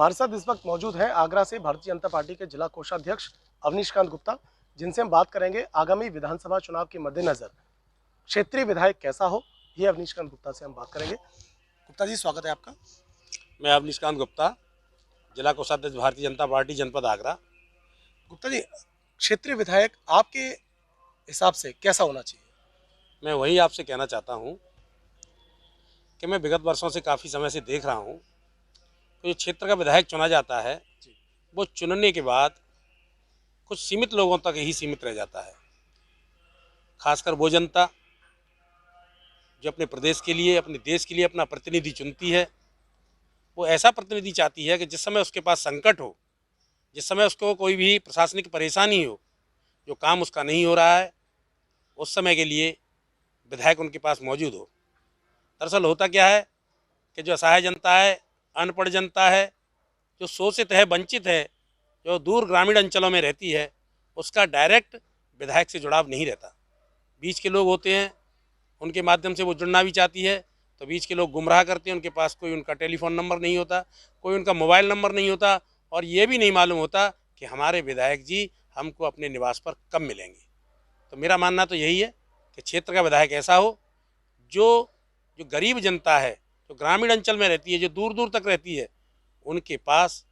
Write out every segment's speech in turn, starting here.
हमारे साथ इस वक्त मौजूद हैं आगरा से भारतीय जनता पार्टी के जिला कोषाध्यक्ष अवनीशकांत गुप्ता, जिनसे हम बात करेंगे आगामी विधानसभा चुनाव के मद्देनजर क्षेत्रीय विधायक कैसा हो। ये अवनीशकांत गुप्ता से हम बात करेंगे। गुप्ता जी, स्वागत है आपका। मैं अवनीशकांत गुप्ता, जिला कोषाध्यक्ष भारतीय जनता पार्टी जनपद आगरा। गुप्ता जी, क्षेत्रीय विधायक आपके हिसाब से कैसा होना चाहिए? मैं वही आपसे कहना चाहता हूँ कि मैं विगत वर्षों से काफ़ी समय से देख रहा हूँ कि जो क्षेत्र का विधायक चुना जाता है वो चुनने के बाद कुछ सीमित लोगों तक ही सीमित रह जाता है। खासकर वो जनता जो अपने प्रदेश के लिए, अपने देश के लिए अपना प्रतिनिधि चुनती है, वो ऐसा प्रतिनिधि चाहती है कि जिस समय उसके पास संकट हो, जिस समय उसको कोई भी प्रशासनिक परेशानी हो, जो काम उसका नहीं हो रहा है, उस समय के लिए विधायक उनके पास मौजूद हो। दरअसल होता क्या है कि जो असहाय जनता है, अनपढ़ जनता है, जो शोषित है, वंचित है, जो दूर ग्रामीण अंचलों में रहती है, उसका डायरेक्ट विधायक से जुड़ाव नहीं रहता। बीच के लोग होते हैं, उनके माध्यम से वो जुड़ना भी चाहती है, तो बीच के लोग गुमराह करते हैं। उनके पास कोई उनका टेलीफोन नंबर नहीं होता, कोई उनका मोबाइल नंबर नहीं होता, और ये भी नहीं मालूम होता कि हमारे विधायक जी हमको अपने निवास पर कब मिलेंगे। तो मेरा मानना तो यही है कि क्षेत्र का विधायक ऐसा हो जो गरीब जनता है, जो ग्रामीण अंचल में रहती है, जो दूर दूर तक रहती है, उनके पास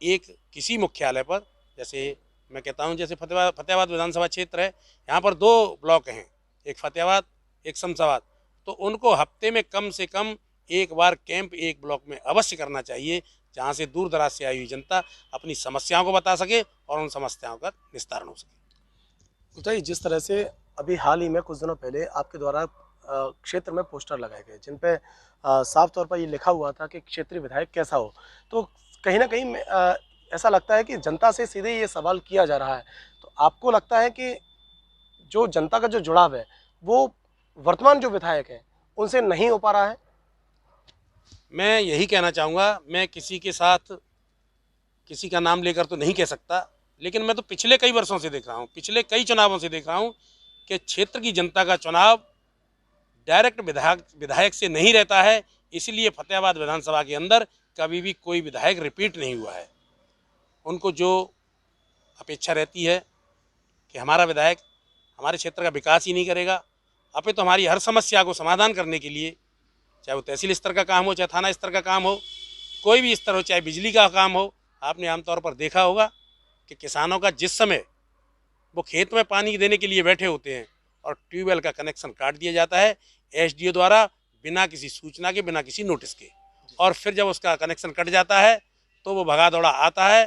एक किसी मुख्यालय पर, जैसे मैं कहता हूँ जैसे फतेहाबाद विधानसभा क्षेत्र है, यहाँ पर 2 ब्लॉक हैं, एक फतेहाबाद एक शमशाबाद, तो उनको हफ्ते में कम से कम एक बार कैंप एक ब्लॉक में अवश्य करना चाहिए, जहाँ से दूर दराज से आई हुई जनता अपनी समस्याओं को बता सके और उन समस्याओं का निस्तारण हो सके। गुप्ता जी, जिस तरह से अभी हाल ही में कुछ दिनों पहले आपके द्वारा क्षेत्र में पोस्टर लगाए गए जिन पे साफ तौर पर ये लिखा हुआ था कि क्षेत्रीय विधायक कैसा हो, तो कहीं ना कहीं ऐसा लगता है कि जनता से सीधे ये सवाल किया जा रहा है। तो आपको लगता है कि जो जनता का जो जुड़ाव है वो वर्तमान जो विधायक हैं उनसे नहीं हो पा रहा है? मैं यही कहना चाहूँगा, मैं किसी के साथ किसी का नाम लेकर तो नहीं कह सकता, लेकिन मैं तो पिछले कई वर्षों से देख रहा हूँ, पिछले कई चुनावों से देख रहा हूँ कि क्षेत्र की जनता का चुनाव डायरेक्ट विधायक से नहीं रहता है। इसलिए फतेहाबाद विधानसभा के अंदर कभी भी कोई विधायक रिपीट नहीं हुआ है। उनको जो अपेक्षा रहती है कि हमारा विधायक हमारे क्षेत्र का विकास ही नहीं करेगा, अपितु तो हमारी हर समस्या को समाधान करने के लिए, चाहे वो तहसील स्तर का काम हो, चाहे थाना स्तर का काम हो, कोई भी स्तर हो, चाहे बिजली का काम हो। आपने आमतौर पर देखा होगा कि किसानों का जिस समय वो खेत में पानी देने के लिए बैठे होते हैं और ट्यूबवेल का कनेक्शन काट दिया जाता है एसडीओ द्वारा, बिना किसी सूचना के, बिना किसी नोटिस के, और फिर जब उसका कनेक्शन कट जाता है तो वो भगा दौड़ा आता है,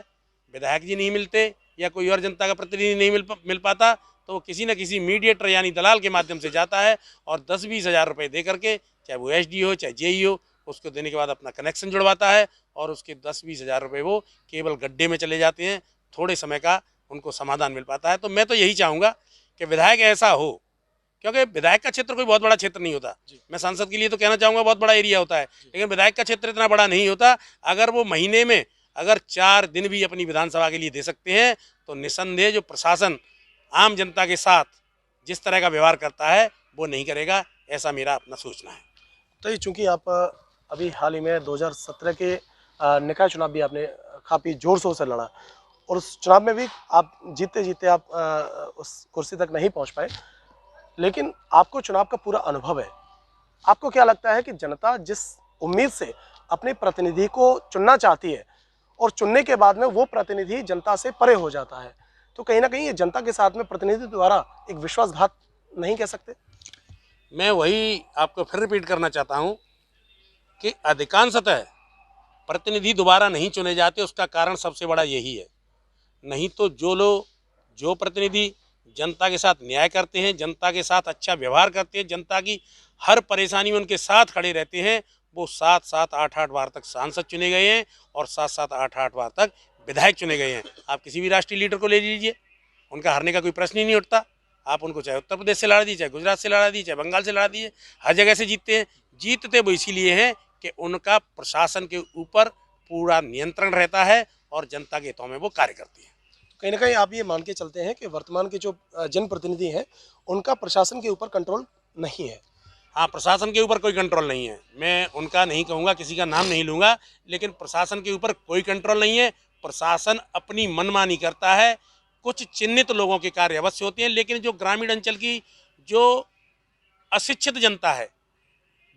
विधायक जी नहीं मिलते या कोई और जनता का प्रतिनिधि नहीं मिल पाता, तो वो किसी न किसी मीडिएटर यानी दलाल के माध्यम से जाता है और 10-20 हज़ार रुपये दे करके, चाहे वो एसडीओ हो चाहे जेई हो, उसको देने के बाद अपना कनेक्शन जुड़वाता है, और उसके 10-20 हज़ार रुपये वो केवल गड्ढे में चले जाते हैं। थोड़े समय का उनको समाधान मिल पाता है। तो मैं तो यही चाहूँगा कि विधायक ऐसा हो, क्योंकि विधायक का क्षेत्र कोई बहुत बड़ा क्षेत्र नहीं होता। मैं सांसद के लिए तो कहना चाहूँगा बहुत बड़ा एरिया होता है, लेकिन विधायक का क्षेत्र इतना बड़ा नहीं होता। अगर वो महीने में अगर 4 दिन भी अपनी विधानसभा के लिए दे सकते हैं तो निसंदेह जो प्रशासन आम जनता के साथ जिस तरह का व्यवहार करता है वो नहीं करेगा, ऐसा मेरा अपना सोचना है। तो ये चूँकि आप अभी हाल ही में 2017 के निकाय चुनाव भी आपने काफ़ी ज़ोर शोर से लड़ा और उस चुनाव में भी आप जीते जीते आप उस कुर्सी तक नहीं पहुंच पाए, लेकिन आपको चुनाव का पूरा अनुभव है। आपको क्या लगता है कि जनता जिस उम्मीद से अपने प्रतिनिधि को चुनना चाहती है और चुनने के बाद में वो प्रतिनिधि जनता से परे हो जाता है, तो कहीं ना कहीं ये जनता के साथ में प्रतिनिधि द्वारा एक विश्वासघात नहीं कह सकते? मैं वही आपको फिर रिपीट करना चाहता हूँ कि अधिकांशतः प्रतिनिधि दोबारा नहीं चुने जाते, उसका कारण सबसे बड़ा यही है। नहीं तो जो प्रतिनिधि जनता के साथ न्याय करते हैं, जनता के साथ अच्छा व्यवहार करते हैं, जनता की हर परेशानी में उनके साथ खड़े रहते हैं, वो 7-7 8-8 बार तक सांसद चुने गए हैं और 7-7 8-8 बार तक विधायक चुने गए हैं। आप किसी भी राष्ट्रीय लीडर को ले लीजिए, उनका हारने का कोई प्रश्न ही नहीं उठता। आप उनको चाहे उत्तर प्रदेश से लड़ा दीजिए, चाहे गुजरात से लड़ा दीजिए, चाहे बंगाल से लड़ा दीजिए, हर जगह से जीतते हैं। जीतते वो इसीलिए हैं कि उनका प्रशासन के ऊपर पूरा नियंत्रण रहता है और जनता के हितों में वो कार्य करती है। कहीं ना कहीं आप ये मान के चलते हैं कि वर्तमान के जो जनप्रतिनिधि हैं उनका प्रशासन के ऊपर कंट्रोल नहीं है? हाँ, प्रशासन के ऊपर कोई कंट्रोल नहीं है। मैं उनका नहीं कहूँगा, किसी का नाम नहीं लूँगा, लेकिन प्रशासन के ऊपर कोई कंट्रोल नहीं है। प्रशासन अपनी मनमानी करता है। कुछ चिन्हित लोगों के कार्य अवश्य होते हैं, लेकिन जो ग्रामीण अंचल की जो अशिक्षित जनता है,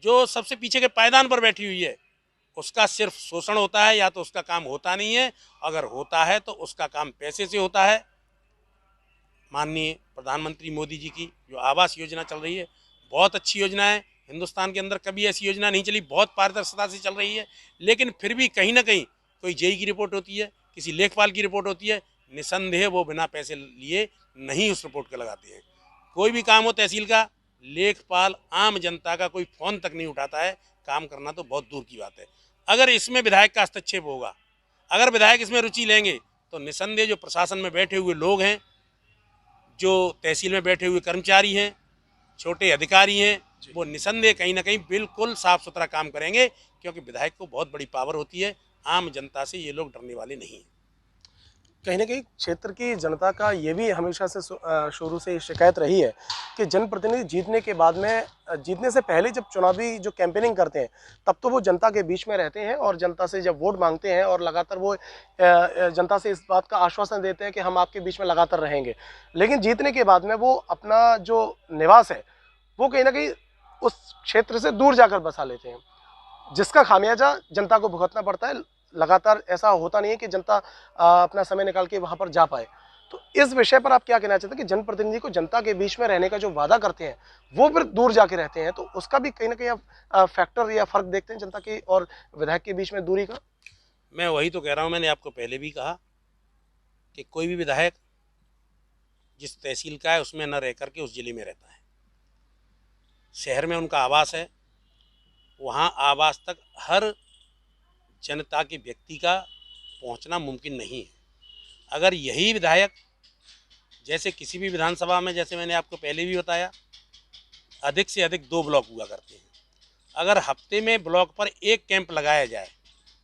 जो सबसे पीछे के पायदान पर बैठी हुई है, उसका सिर्फ शोषण होता है, या तो उसका काम होता नहीं है, अगर होता है तो उसका काम पैसे से होता है। माननीय प्रधानमंत्री मोदी जी की जो आवास योजना चल रही है, बहुत अच्छी योजना है। हिंदुस्तान के अंदर कभी ऐसी योजना नहीं चली, बहुत पारदर्शिता से चल रही है, लेकिन फिर भी कहीं ना कहीं कोई जेई की रिपोर्ट होती है, किसी लेखपाल की रिपोर्ट होती है, निसंदेह वो बिना पैसे लिए नहीं उस रिपोर्ट को लगाते हैं। कोई भी काम हो तहसील का, लेखपाल आम जनता का कोई फ़ोन तक नहीं उठाता है, काम करना तो बहुत दूर की बात है। अगर इसमें विधायक का हस्तक्षेप होगा, अगर विधायक इसमें रुचि लेंगे, तो निसंदेह जो प्रशासन में बैठे हुए लोग हैं, जो तहसील में बैठे हुए कर्मचारी हैं, छोटे अधिकारी हैं, वो निसंदेह कहीं ना कहीं बिल्कुल साफ सुथरा काम करेंगे, क्योंकि विधायक को बहुत बड़ी पावर होती है। आम जनता से ये लोग डरने वाले नहीं हैं। कहीं न कहीं क्षेत्र की जनता का ये भी हमेशा से शुरू से शिकायत रही है कि जनप्रतिनिधि जीतने के बाद में जीतने से पहले जब चुनावी जो कैंपेनिंग करते हैं, तब तो वो जनता के बीच में रहते हैं और जनता से जब वोट मांगते हैं और लगातार वो जनता से इस बात का आश्वासन देते हैं कि हम आपके बीच में लगातार रहेंगे। लेकिन जीतने के बाद में वो अपना जो निवास है, वो कहीं न कहीं उस क्षेत्र से दूर जाकर बसा लेते हैं, जिसका खामियाजा जनता को भुगतना पड़ता है। लगातार ऐसा होता नहीं है कि जनता अपना समय निकाल के वहाँ पर जा पाए। तो इस विषय पर आप क्या कहना चाहते हैं कि जनप्रतिनिधि को जनता के बीच में रहने का जो वादा करते हैं, वो फिर दूर जाके रहते हैं, तो उसका भी कहीं न कहीं आप फैक्टर या फ़र्क देखते हैं जनता की और विधायक के बीच में दूरी का? मैं वही तो कह रहा हूँ, मैंने आपको पहले भी कहा कि कोई भी विधायक जिस तहसील का है उसमें न रह करके उस जिले में रहता है। शहर में उनका आवास है, वहाँ आवास तक हर जनता के व्यक्ति का पहुंचना मुमकिन नहीं है। अगर यही विधायक, जैसे किसी भी विधानसभा में, जैसे मैंने आपको पहले भी बताया, अधिक से अधिक 2 ब्लॉक हुआ करते हैं, अगर हफ्ते में ब्लॉक पर एक कैंप लगाया जाए,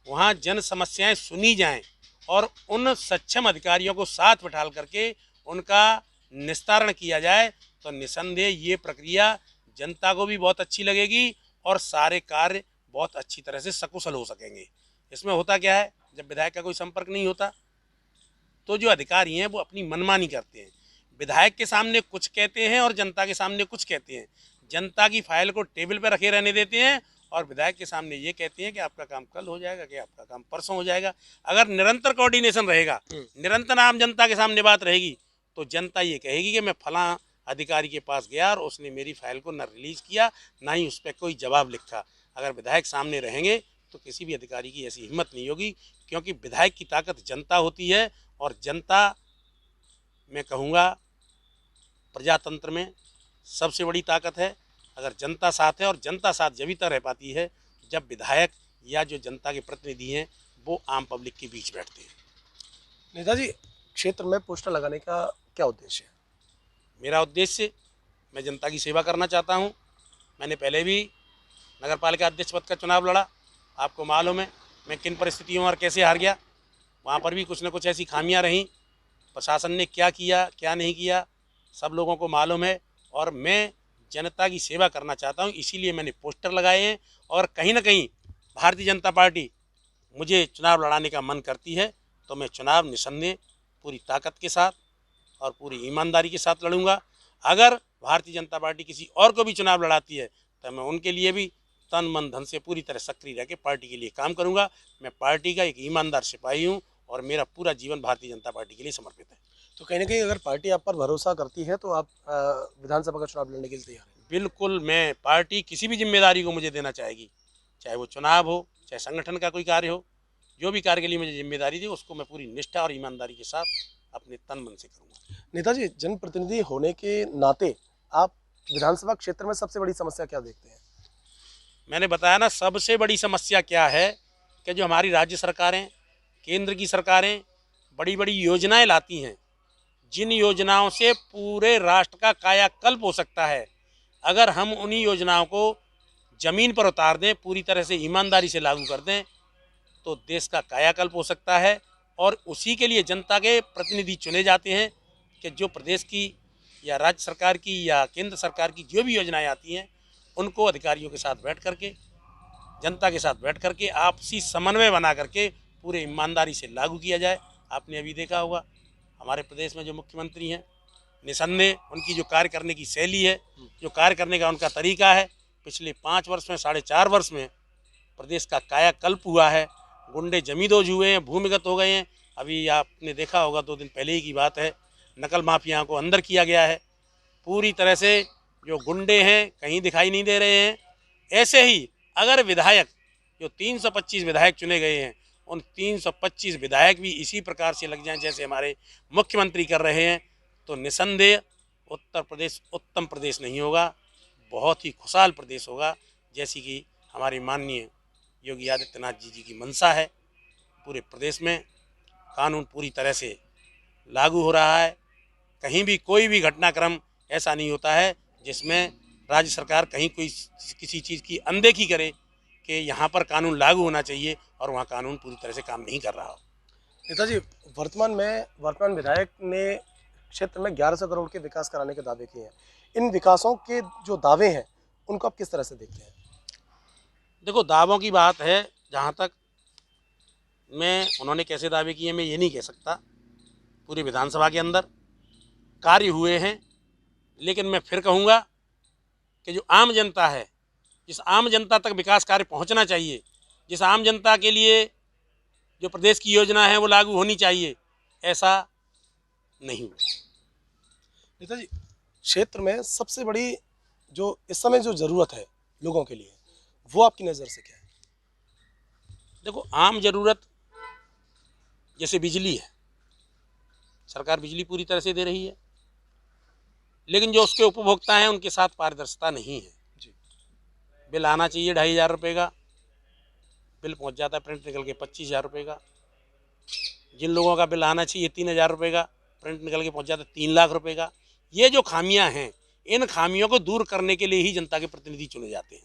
वहाँ जन समस्याएं सुनी जाएं और उन सक्षम अधिकारियों को साथ बिठाल करके उनका निस्तारण किया जाए, तो निसंदेह ये प्रक्रिया जनता को भी बहुत अच्छी लगेगी और सारे कार्य बहुत अच्छी तरह से सकुशल हो सकेंगे। इसमें होता क्या है, जब विधायक का कोई संपर्क नहीं होता तो जो अधिकारी हैं वो अपनी मनमानी करते हैं। विधायक के सामने कुछ कहते हैं और जनता के सामने कुछ कहते हैं। जनता की फाइल को टेबल पर रखे रहने देते हैं और विधायक के सामने ये कहते हैं कि आपका काम कल हो जाएगा, कि आपका काम परसों हो जाएगा। अगर निरंतर कोऑर्डिनेशन रहेगा, निरंतर आम जनता के सामने बात रहेगी, तो जनता ये कहेगी कि मैं फलां अधिकारी के पास गया और उसने मेरी फाइल को न रिलीज़ किया, ना ही उस पर कोई जवाब लिखा। अगर विधायक सामने रहेंगे तो किसी भी अधिकारी की ऐसी हिम्मत नहीं होगी, क्योंकि विधायक की ताकत जनता होती है और जनता, मैं कहूँगा, प्रजातंत्र में सबसे बड़ी ताकत है। अगर जनता साथ है, और जनता साथ जभी तक रह पाती है जब विधायक या जो जनता के प्रतिनिधि हैं वो आम पब्लिक के बीच बैठते हैं। नेताजी, क्षेत्र में पोस्टर लगाने का क्या उद्देश्य है? मेरा उद्देश्य, मैं जनता की सेवा करना चाहता हूँ। मैंने पहले भी नगर पालिका अध्यक्ष पद का चुनाव लड़ा, आपको मालूम है मैं किन परिस्थितियों और कैसे हार गया। वहाँ पर भी कुछ न कुछ ऐसी खामियां रहीं, प्रशासन ने क्या किया क्या नहीं किया सब लोगों को मालूम है, और मैं जनता की सेवा करना चाहता हूँ, इसीलिए मैंने पोस्टर लगाए हैं। और कहीं ना कहीं भारतीय जनता पार्टी मुझे चुनाव लड़ाने का मन करती है, तो मैं चुनाव निसंदेह पूरी ताकत के साथ और पूरी ईमानदारी के साथ लड़ूंगा। अगर भारतीय जनता पार्टी किसी और को भी चुनाव लड़ाती है तो मैं उनके लिए भी तन मन धन से पूरी तरह सक्रिय रह के पार्टी के लिए काम करूंगा। मैं पार्टी का एक ईमानदार सिपाही हूं और मेरा पूरा जीवन भारतीय जनता पार्टी के लिए समर्पित है। तो कहीं न कहीं अगर पार्टी आप पर भरोसा करती है तो आप विधानसभा का चुनाव लड़ने के लिए तैयार हैं? बिल्कुल, मैं पार्टी किसी भी जिम्मेदारी को मुझे देना चाहेगी, चाहे वो चुनाव हो, चाहे संगठन का कोई कार्य हो, जो भी कार्य के लिए मुझे जिम्मेदारी दी उसको मैं पूरी निष्ठा और ईमानदारी के साथ अपने तन मन से करूँगा। नेताजी, जनप्रतिनिधि होने के नाते आप विधानसभा क्षेत्र में सबसे बड़ी समस्या क्या देखते हैं? मैंने बताया ना, सबसे बड़ी समस्या क्या है कि जो हमारी राज्य सरकारें, केंद्र की सरकारें बड़ी बड़ी योजनाएं लाती हैं, जिन योजनाओं से पूरे राष्ट्र का कायाकल्प हो सकता है, अगर हम उन्हीं योजनाओं को ज़मीन पर उतार दें, पूरी तरह से ईमानदारी से लागू कर दें, तो देश का कायाकल्प हो सकता है। और उसी के लिए जनता के प्रतिनिधि चुने जाते हैं कि जो प्रदेश की या राज्य सरकार की या केंद्र सरकार की जो भी योजनाएं आती हैं उनको अधिकारियों के साथ बैठ करके, जनता के साथ बैठ करके आपसी समन्वय बना करके पूरे ईमानदारी से लागू किया जाए। आपने अभी देखा होगा हमारे प्रदेश में जो मुख्यमंत्री हैं, निसंदेह उनकी जो कार्य करने की शैली है, जो कार्य करने का उनका तरीका है, पिछले 5 वर्ष में 4.5 वर्ष में प्रदेश का कायाकल्प हुआ है। गुंडे जमींदोज हुए हैं, भूमिगत हो गए हैं। अभी आपने देखा होगा 2 दिन पहले ही की बात है, नकल माफिया को अंदर किया गया है। पूरी तरह से जो गुंडे हैं कहीं दिखाई नहीं दे रहे हैं। ऐसे ही अगर विधायक जो 325 विधायक चुने गए हैं, उन 325 विधायक भी इसी प्रकार से लग जाएं जैसे हमारे मुख्यमंत्री कर रहे हैं, तो निसंदेह उत्तर प्रदेश उत्तम प्रदेश नहीं होगा, बहुत ही खुशहाल प्रदेश होगा, जैसी कि हमारी माननीय योगी आदित्यनाथ जी की मंशा है। पूरे प्रदेश में कानून पूरी तरह से लागू हो रहा है। कहीं भी कोई भी घटनाक्रम ऐसा नहीं होता है जिसमें राज्य सरकार कहीं कोई किसी चीज़ की अनदेखी करे कि यहाँ पर कानून लागू होना चाहिए और वहाँ कानून पूरी तरह से काम नहीं कर रहा हो। नेताजी, वर्तमान विधायक ने क्षेत्र में 1100 करोड़ के विकास कराने के दावे किए हैं। इन विकासों के जो दावे हैं उनको आप किस तरह से देखते हैं? देखो, दावों की बात है, जहाँ तक मैं उन्होंने कैसे दावे किए मैं ये नहीं कह सकता। पूरी विधानसभा के अंदर कार्य हुए हैं, लेकिन मैं फिर कहूँगा कि जो आम जनता है, जिस आम जनता तक विकास कार्य पहुँचना चाहिए, जिस आम जनता के लिए जो प्रदेश की योजना है वो लागू होनी चाहिए, ऐसा नहीं हुआ। नेताजी, क्षेत्र में सबसे बड़ी जो इस समय जो ज़रूरत है लोगों के लिए, वो आपकी नज़र से क्या है? देखो, आम ज़रूरत जैसे बिजली है, सरकार बिजली पूरी तरह से दे रही है, लेकिन जो उसके उपभोक्ता हैं उनके साथ पारदर्शिता नहीं है जी। बिल आना चाहिए 2,500 रुपये का, बिल पहुंच जाता है प्रिंट निकल के 25,000 रुपये का। जिन लोगों का बिल आना चाहिए 3,000 रुपये का, प्रिंट निकल के पहुंच जाता है 3 लाख रुपये का। ये जो खामियां हैं, इन खामियों को दूर करने के लिए ही जनता के प्रतिनिधि चुने जाते हैं।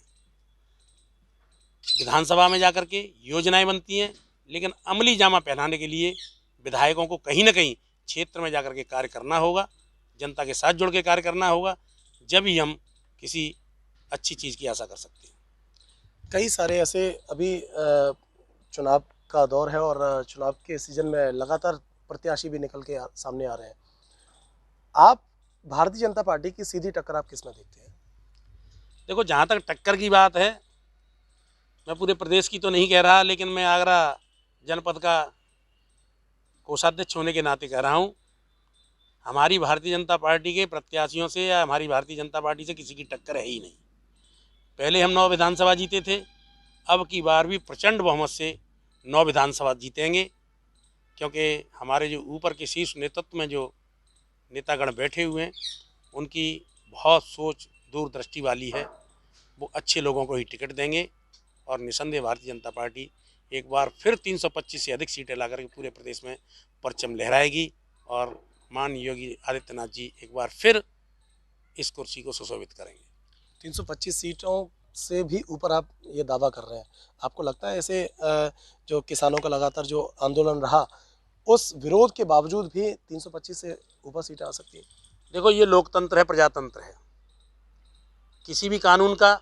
विधानसभा में जाकर के योजनाएं बनती हैं, लेकिन अमली जामा पहनाने के लिए विधायकों को कहीं ना कहीं क्षेत्र में जाकर के कार्य करना होगा, जनता के साथ जुड़ के कार्य करना होगा, जब ही हम किसी अच्छी चीज़ की आशा कर सकते हैं। कई सारे ऐसे अभी चुनाव का दौर है और चुनाव के सीजन में लगातार प्रत्याशी भी निकल के सामने आ रहे हैं। आप भारतीय जनता पार्टी की सीधी टक्कर आप किसमें देखते हैं? देखो, जहाँ तक टक्कर की बात है, मैं पूरे प्रदेश की तो नहीं कह रहा, लेकिन मैं आगरा जनपद का कोषाध्यक्ष होने के नाते कह रहा हूँ, हमारी भारतीय जनता पार्टी के प्रत्याशियों से या हमारी भारतीय जनता पार्टी से किसी की टक्कर है ही नहीं। पहले हम 9 विधानसभा जीते थे, अब की बार भी प्रचंड बहुमत से 9 विधानसभा जीतेंगे, क्योंकि हमारे जो ऊपर के शीर्ष नेतृत्व में जो नेतागण बैठे हुए हैं, उनकी बहुत सोच दूरदृष्टि वाली है। वो अच्छे लोगों को ही टिकट देंगे और निसंदेह भारतीय जनता पार्टी एक बार फिर 325 से अधिक सीटें ला करके पूरे प्रदेश में परचम लहराएगी और माननीय योगी आदित्यनाथ जी एक बार फिर इस कुर्सी को सुशोभित करेंगे। 325 सीटों से भी ऊपर आप ये दावा कर रहे हैं। आपको लगता है ऐसे जो किसानों का लगातार जो आंदोलन रहा, उस विरोध के बावजूद भी 325 से ऊपर सीटें आ सकती हैं? देखो, ये लोकतंत्र है, प्रजातंत्र है। किसी भी कानून का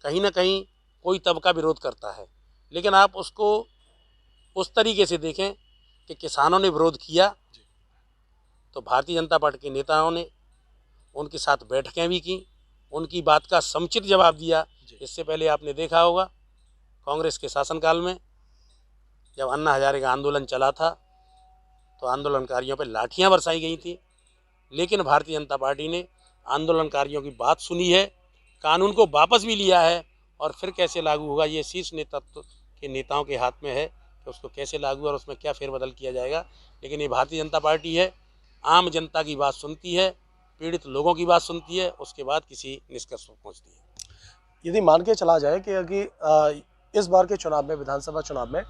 कहीं ना कहीं कोई तबका विरोध करता है, लेकिन आप उसको उस तरीके से देखें कि किसानों ने विरोध किया तो भारतीय जनता पार्टी के नेताओं ने उनके साथ बैठकें भी की, उनकी बात का समुचित जवाब दिया। इससे पहले आपने देखा होगा कांग्रेस के शासनकाल में जब अन्ना हजारे का आंदोलन चला था तो आंदोलनकारियों पर लाठियां बरसाई गई थी, लेकिन भारतीय जनता पार्टी ने आंदोलनकारियों की बात सुनी है, कानून को वापस भी लिया है और फिर कैसे लागू होगा ये शीर्ष नेतृत्व के नेताओं के हाथ में है कि उसको कैसे लागू और उसमें क्या फेरबदल किया जाएगा। लेकिन ये भारतीय जनता पार्टी है, आम जनता की बात सुनती है, पीड़ित लोगों की बात सुनती है, उसके बाद किसी निष्कर्ष पर पहुँचती है। यदि मान के चला जाए कि इस बार के चुनाव में, विधानसभा चुनाव में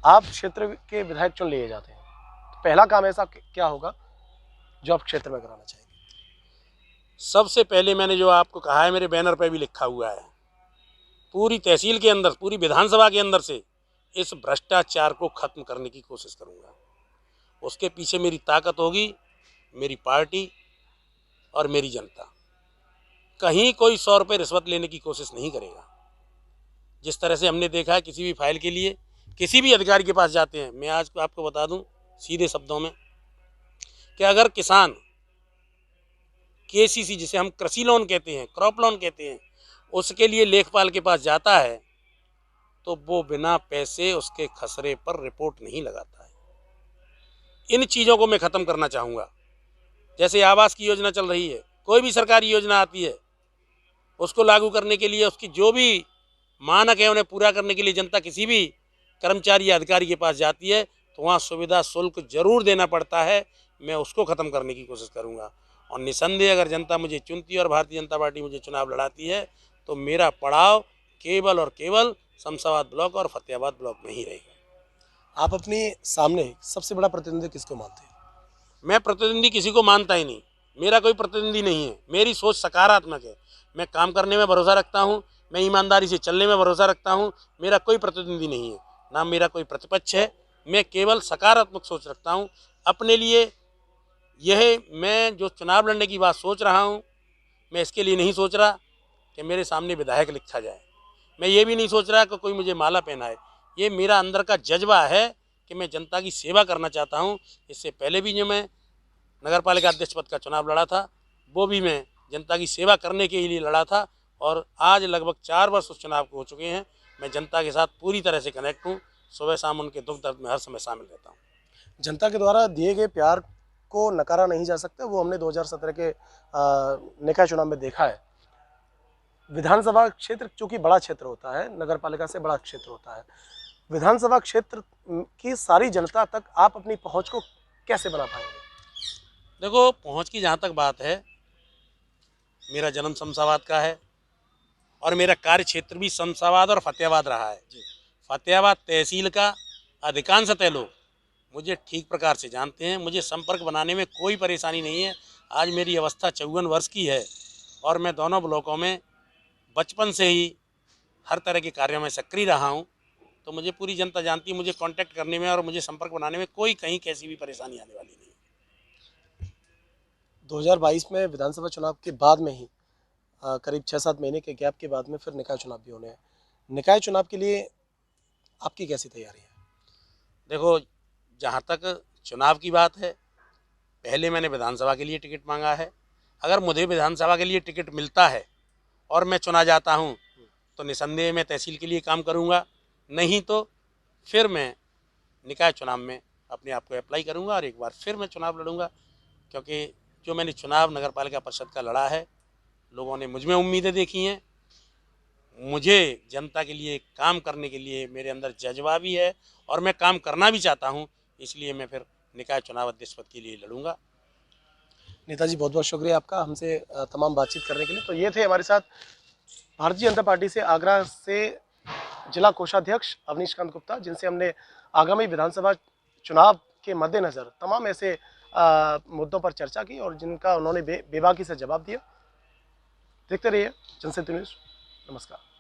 आप क्षेत्र के विधायक चुन लिए जाते हैं, तो पहला काम ऐसा क्या होगा जो आप क्षेत्र में कराना चाहेंगे? सबसे पहले मैंने जो आपको कहा है, मेरे बैनर पर भी लिखा हुआ है, पूरी तहसील के अंदर, पूरी विधानसभा के अंदर से इस भ्रष्टाचार को खत्म करने की कोशिश करूंगा। उसके पीछे मेरी ताकत होगी, मेरी पार्टी और मेरी जनता। कहीं कोई 100 रुपये रिश्वत लेने की कोशिश नहीं करेगा। जिस तरह से हमने देखा है किसी भी फाइल के लिए किसी भी अधिकारी के पास जाते हैं, मैं आज आपको बता दूं सीधे शब्दों में कि अगर किसान केसीसी जिसे हम कृषि लोन कहते हैं, क्रॉप लोन कहते हैं, उसके लिए लेखपाल के पास जाता है तो वो बिना पैसे उसके खसरे पर रिपोर्ट नहीं लगाता है। इन चीज़ों को मैं ख़त्म करना चाहूँगा। जैसे आवास की योजना चल रही है, कोई भी सरकारी योजना आती है, उसको लागू करने के लिए उसकी जो भी मानक है उन्हें पूरा करने के लिए जनता किसी भी कर्मचारी या अधिकारी के पास जाती है तो वहाँ सुविधा शुल्क जरूर देना पड़ता है। मैं उसको ख़त्म करने की कोशिश करूँगा और निसंदेह अगर जनता मुझे चुनती है और भारतीय जनता पार्टी मुझे चुनाव लड़ाती है तो मेरा पड़ाव केवल और केवल शमशाबाद ब्लॉक और फतेहाबाद ब्लॉक में ही रहेगा। आप अपने सामने सबसे बड़ा प्रतिद्वंदी किसको मानते हैं? मैं प्रतिद्वंदी किसी को मानता ही नहीं, मेरा कोई प्रतिद्वंदी नहीं है। मेरी सोच सकारात्मक है, मैं काम करने में भरोसा रखता हूँ, मैं ईमानदारी से चलने में भरोसा रखता हूँ। मेरा कोई प्रतिद्वंदी नहीं है, ना मेरा कोई प्रतिपक्ष है। मैं केवल सकारात्मक सोच रखता हूँ अपने लिए। यह मैं जो चुनाव लड़ने की बात सोच रहा हूँ, मैं इसके लिए नहीं सोच रहा कि मेरे सामने विधायक लिखा जाए। मैं ये भी नहीं सोच रहा कि कोई मुझे माला पहनाए। ये मेरा अंदर का जज्बा है कि मैं जनता की सेवा करना चाहता हूँ। इससे पहले भी जो मैं नगर पालिका अध्यक्ष पद का चुनाव लड़ा था वो भी मैं जनता की सेवा करने के लिए लड़ा था और आज लगभग 4 वर्ष उस चुनाव को हो चुके हैं। मैं जनता के साथ पूरी तरह से कनेक्ट हूँ, सुबह शाम उनके दुख दर्द में हर समय शामिल रहता हूँ। जनता के द्वारा दिए गए प्यार को नकारा नहीं जा सकता, वो हमने 2017 के निकाय चुनाव में देखा है। विधानसभा क्षेत्र चूंकि बड़ा क्षेत्र होता है, नगर पालिका से बड़ा क्षेत्र होता है, विधानसभा क्षेत्र की सारी जनता तक आप अपनी पहुंच को कैसे बना पाएंगे? देखो, पहुँच की जहाँ तक बात है, मेरा जन्म शमशाबाद का है और मेरा कार्य क्षेत्र भी शमशाबाद और फतेहाबाद रहा है। फतेहाबाद तहसील का अधिकांशतः लोग मुझे ठीक प्रकार से जानते हैं। मुझे संपर्क बनाने में कोई परेशानी नहीं है। आज मेरी अवस्था 54 वर्ष की है और मैं दोनों ब्लॉकों में बचपन से ही हर तरह के कार्यों में सक्रिय रहा हूं, तो मुझे पूरी जनता जानती है। मुझे कांटेक्ट करने में और मुझे संपर्क बनाने में कोई कहीं कैसी भी परेशानी आने वाली नहीं। 2022 में विधानसभा चुनाव के बाद में ही करीब 6-7 महीने के गैप के बाद में फिर निकाय चुनाव भी होने हैं। निकाय चुनाव के लिए आपकी कैसी तैयारी है? देखो, जहाँ तक चुनाव की बात है, पहले मैंने विधानसभा के लिए टिकट मांगा है। अगर मुझे विधानसभा के लिए टिकट मिलता है और मैं चुना जाता हूँ तो निसंदेह मैं तहसील के लिए काम करूँगा, नहीं तो फिर मैं निकाय चुनाव में अपने आप को अप्लाई करूँगा और एक बार फिर मैं चुनाव लड़ूँगा। क्योंकि जो मैंने चुनाव नगर पालिका परिषद का लड़ा है, लोगों ने मुझ में उम्मीदें देखी हैं। मुझे जनता के लिए काम करने के लिए मेरे अंदर जज्बा भी है और मैं काम करना भी चाहता हूं, इसलिए मैं फिर निकाय चुनाव अध्यक्ष पद के लिए लड़ूंगा। नेताजी, बहुत बहुत शुक्रिया आपका हमसे तमाम बातचीत करने के लिए। तो ये थे हमारे साथ भारतीय जनता पार्टी से आगरा से जिला कोषाध्यक्ष अवनीश कांत गुप्ता, जिनसे हमने आगामी विधानसभा चुनाव के मद्देनज़र तमाम ऐसे मुद्दों पर चर्चा की और जिनका उन्होंने बेबाकी से जवाब दिया। देखते रहिए जनशक्ति न्यूज़। नमस्कार।